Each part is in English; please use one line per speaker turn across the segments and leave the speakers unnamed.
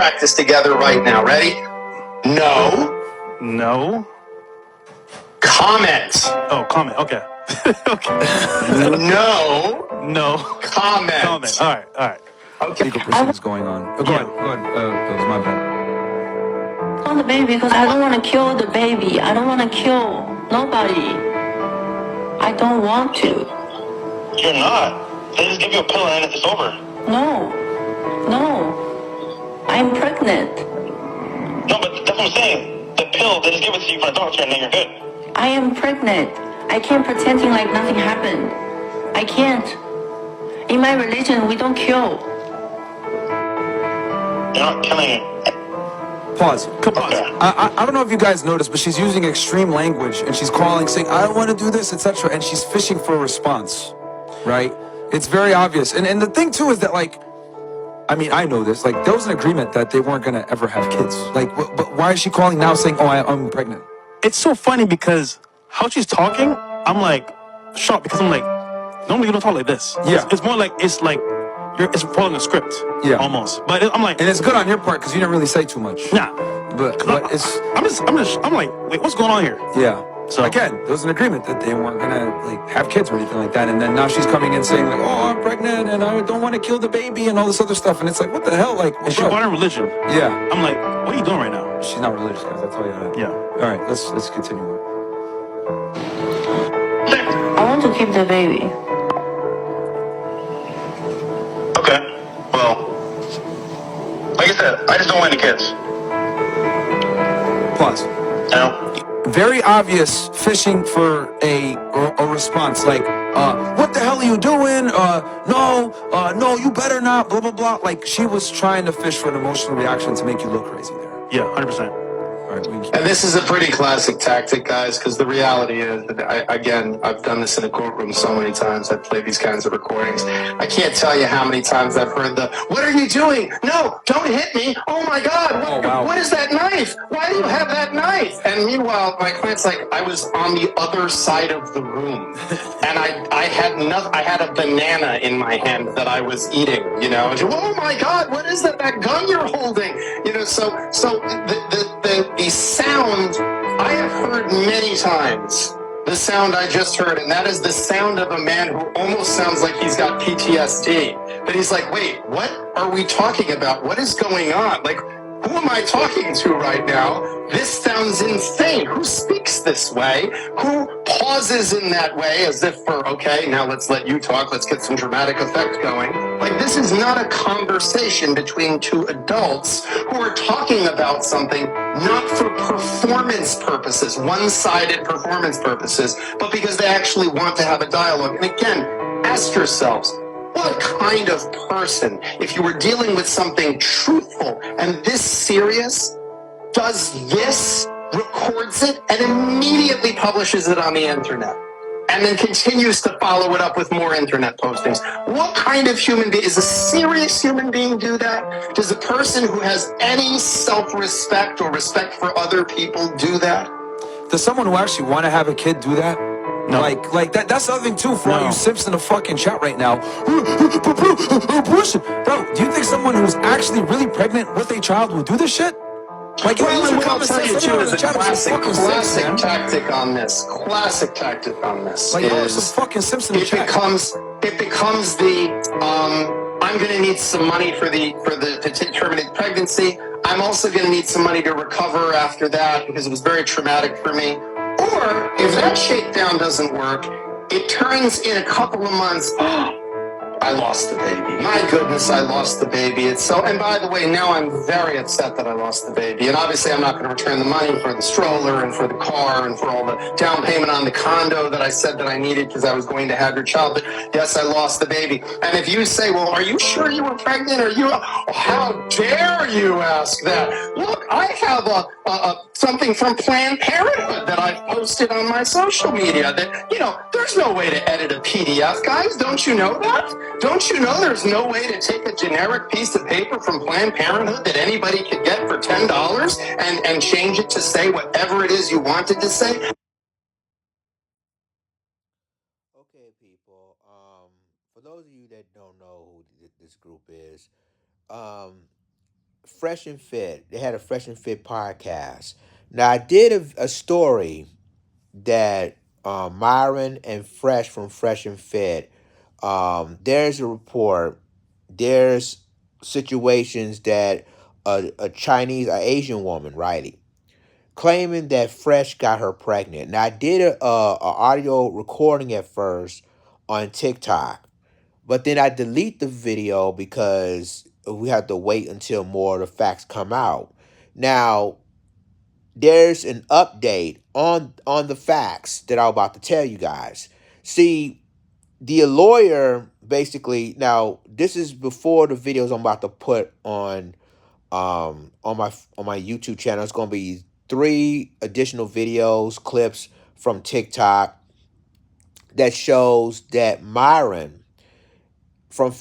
practice together right now. Ready? No.
No.
Comment.
Oh, comment. Okay. Okay.
No.
No.
Comment.
Comment. All right.
Okay.
Legal proceedings going on. Go ahead. That was my bad.
On the baby because I don't want to kill the baby. I don't want to kill nobody. I don't want to.
You're not. They just give you a pill and then it's over.
No. I'm pregnant.
No, but that's what I'm saying. The pill, they just give it to you from a doctor and then you're good.
I am pregnant. I can't pretending like nothing happened. I can't. In my religion, we don't kill.
You're not killing it.
Pause.
Okay.
I don't know if you guys noticed, but she's using extreme language and she's calling, saying, I don't want to do this, etc. And she's fishing for a response, right? It's very obvious. And the thing, too, is that, like, I mean, I know this. Like, there was an agreement that they weren't going to ever have kids. Like, but why is she calling now saying, oh, I'm pregnant?
It's so funny because how she's talking, I'm like shocked because I'm like, normally you don't talk like this.
Yeah.
It's more like it's following a script.
Yeah.
Almost. But I'm like,
And it's good on your part because you didn't really say too much.
nah.
But it's,
I'm like, wait, what's going on here?
yeah.
So
Again, there was an agreement that they weren't gonna like have kids or anything like that, and then now she's coming in saying like, "Oh, I'm pregnant and I don't want to kill the baby" and all this other stuff, and it's like, what the hell? Like,
and she brought in religion.
yeah,
I'm like, what are you doing right now?
she's not religious, guys. I'll tell you that.
Yeah.
All right, let's continue.
I want to keep the baby.
Okay. Well, like I said, I just don't want any kids.
Pause.
You know?
Very obvious fishing for a response, like, what the hell are you doing? No, you better not, blah, blah, blah. Like, she was trying to fish for an emotional reaction to make you look crazy there.
Yeah, 100%.
All right,
And this is a pretty classic tactic, guys, because the reality is that, I've done this in a courtroom so many times. I've played these kinds of recordings. I can't tell you how many times I've heard what are you doing? No, don't hit me. Oh, my God. What is that knife? Why do you have that knife? And meanwhile, my client's like, I was on the other side of the room. And I had a banana in my hand that I was eating, you know. And, oh, my God, what is that gun you're holding? You know, so the sound I have heard many times, the sound I just heard, and that is the sound of a man who almost sounds like he's got PTSD. But he's like, wait, what are we talking about? What is going on? Like, who am I talking to right now? This sounds insane. Who speaks this way? Who pauses in that way as if for, okay, now let's let you talk. Let's get some dramatic effect going. Like, this is not a conversation between two adults who are talking about something not for performance purposes, one-sided performance purposes, but because they actually want to have a dialogue. And again, ask yourselves, what kind of person, if you were dealing with something truthful and this serious, does this, records it, and immediately publishes it on the internet, and then continues to follow it up with more internet postings? What kind of human being, is a serious human being do that? Does a person who has any self-respect or respect for other people do that?
Does someone who actually want to have a kid do that?
No.
Like that's the other thing too for all you simps in the fucking chat right now. Abortion. Bro, do you think someone who's actually really pregnant with a child will do this shit? Like,
well, and what I'll
common
tell you
sense,
too
everyone
is
in
a
the chat is some fucking
classic
simps, man.
tactic on this. Classic tactic on this
Like,
is
some fucking simps in the chat.
it becomes the I'm going to need some money to terminate pregnancy. I'm also going to need some money to recover after that because it was very traumatic for me. Or if that shakedown doesn't work, it turns in a couple of months. I lost the baby. My goodness, I lost the baby. It's so, and by the way, now I'm very upset that I lost the baby. And obviously I'm not going to return the money for the stroller and for the car and for all the down payment on the condo that I said that I needed because I was going to have your child. But yes, I lost the baby. And if you say, well, are you sure you were pregnant? How dare you ask that? Look, I have something from Planned Parenthood that I've posted on my social media that, you know, there's no way to edit a PDF, guys. Don't you know that? Don't you know there's no way to take a generic piece of paper from Planned Parenthood that anybody could get for $10 and change it to say whatever it is you wanted to say?
Okay, people. For those of you that don't know who this group is, Fresh and Fit. They had a Fresh and Fit podcast. Now I did a story that Myron and Fresh from Fresh and Fit. There's a report. There's situations that a Chinese, a Asian woman, Riley, claiming that Fresh got her pregnant. Now I did a audio recording at first on TikTok, but then I delete the video because we have to wait until more of the facts come out. Now there's an update on the facts that I'm about to tell you guys. See, the lawyer basically, now this is before the videos I'm about to put on my YouTube channel. It's going to be 3 additional videos, clips from TikTok that shows that Myron from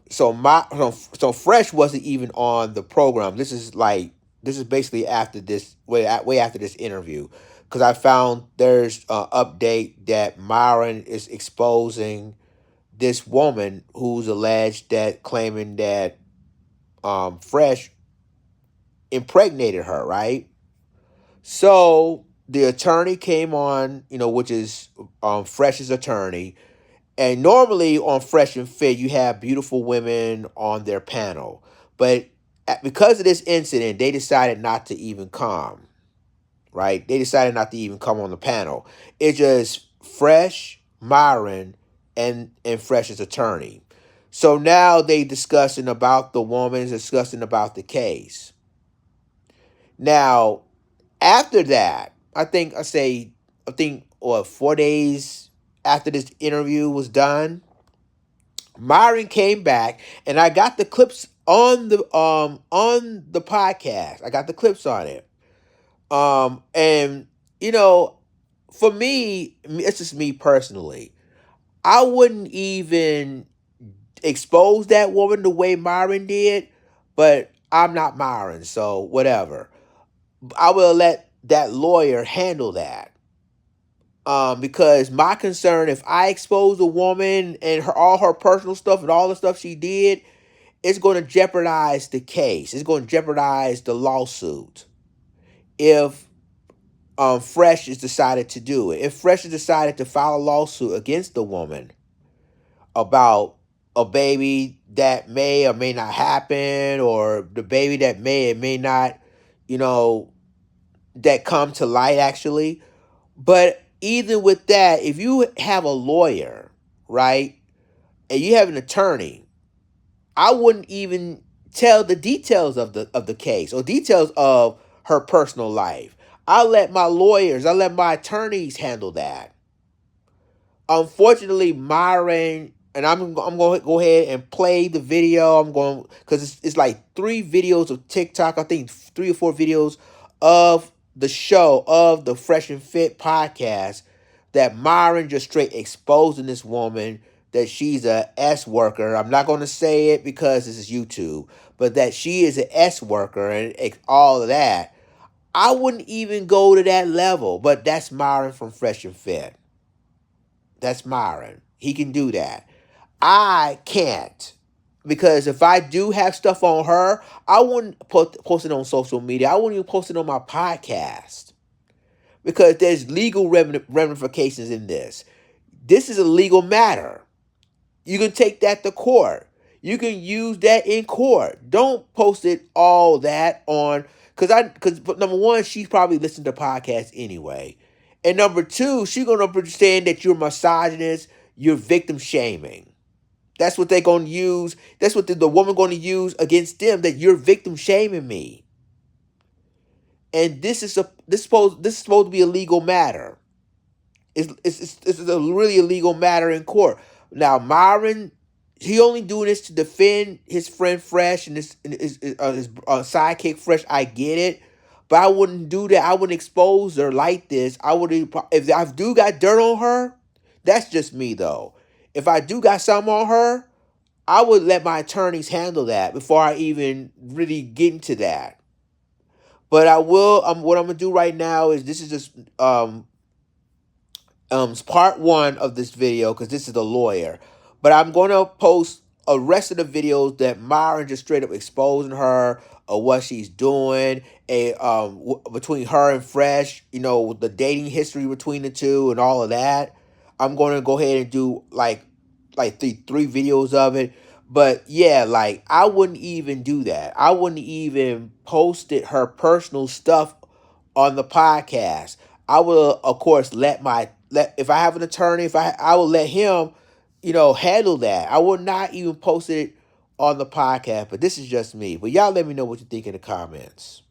so Fresh wasn't even on the program. This is basically after this, way after this interview, because I found there's an update that Myron is exposing this woman who's alleged that claiming that Fresh impregnated her, right? So the attorney came on, which is Fresh's attorney. And normally on Fresh and Fit, you have beautiful women on their panel. But because of this incident, they decided not to even come, right? They decided not to even come on the panel. It's just Fresh, Myron, and Fresh's attorney. So now they discussing about the woman, discussing about the case. Now, after that, I think 4 days after this interview was done, Myron came back, and I got the clips on the podcast. I got the clips on it. And for me, it's just me personally. I wouldn't even expose that woman the way Myron did, but I'm not Myron, so whatever. I will let that lawyer handle that. Because my concern, if I expose a woman and all her personal stuff and all the stuff she did, it's going to jeopardize the case. It's going to jeopardize the lawsuit. If Fresh has decided to do it, if Fresh has decided to file a lawsuit against the woman about a baby that may or may not happen, or the baby that may or may not, that come to light actually, but even with that, if you have a lawyer, right, and you have an attorney, I wouldn't even tell the details of the case or details of her personal life. I let my attorneys handle that. Unfortunately, Myron, and I'm going to go ahead and play the video. Because it's like 3 videos of TikTok. I think 3 or 4 videos of the show, of the Fresh and Fit podcast, that Myron just straight exposing this woman, that she's a S worker. I'm not going to say it because this is YouTube, but that she is an S worker and all of that. I wouldn't even go to that level, but that's Myron from Fresh and Fit. That's Myron. He can do that. I can't. Because if I do have stuff on her, I wouldn't post it on social media. I wouldn't even post it on my podcast. Because there's legal ramifications in this. This is a legal matter. You can take that to court. You can use that in court. Don't post it all that on, because number one, she's probably listened to podcasts anyway. And number 2, she's going to understand that you're misogynist, you're victim shaming. That's what they're going to use. That's what the woman going to use against them, that you're victim shaming me. And this is supposed to be a legal matter. It's a really illegal matter in court. Now, Myron, he only doing this to defend his friend Fresh and his sidekick Fresh. I get it, but I wouldn't do that. I wouldn't expose her like this. If I do got dirt on her, that's just me though. If I do got something on her, I would let my attorneys handle that before I even really get into that. But I will. What I'm gonna do right now is, this is just part 1 of this video, because this is the lawyer. But I'm gonna post a rest of the videos that Myron just straight up exposing her or what she's doing, between her and Fresh, the dating history between the two and all of that. I'm going to go ahead and do like three videos of it. But yeah, like I wouldn't even do that. I wouldn't even post her personal stuff on the podcast. I will, of course, if I have an attorney, I will let him, handle that. I will not even post it on the podcast. But this is just me. But y'all let me know what you think in the comments.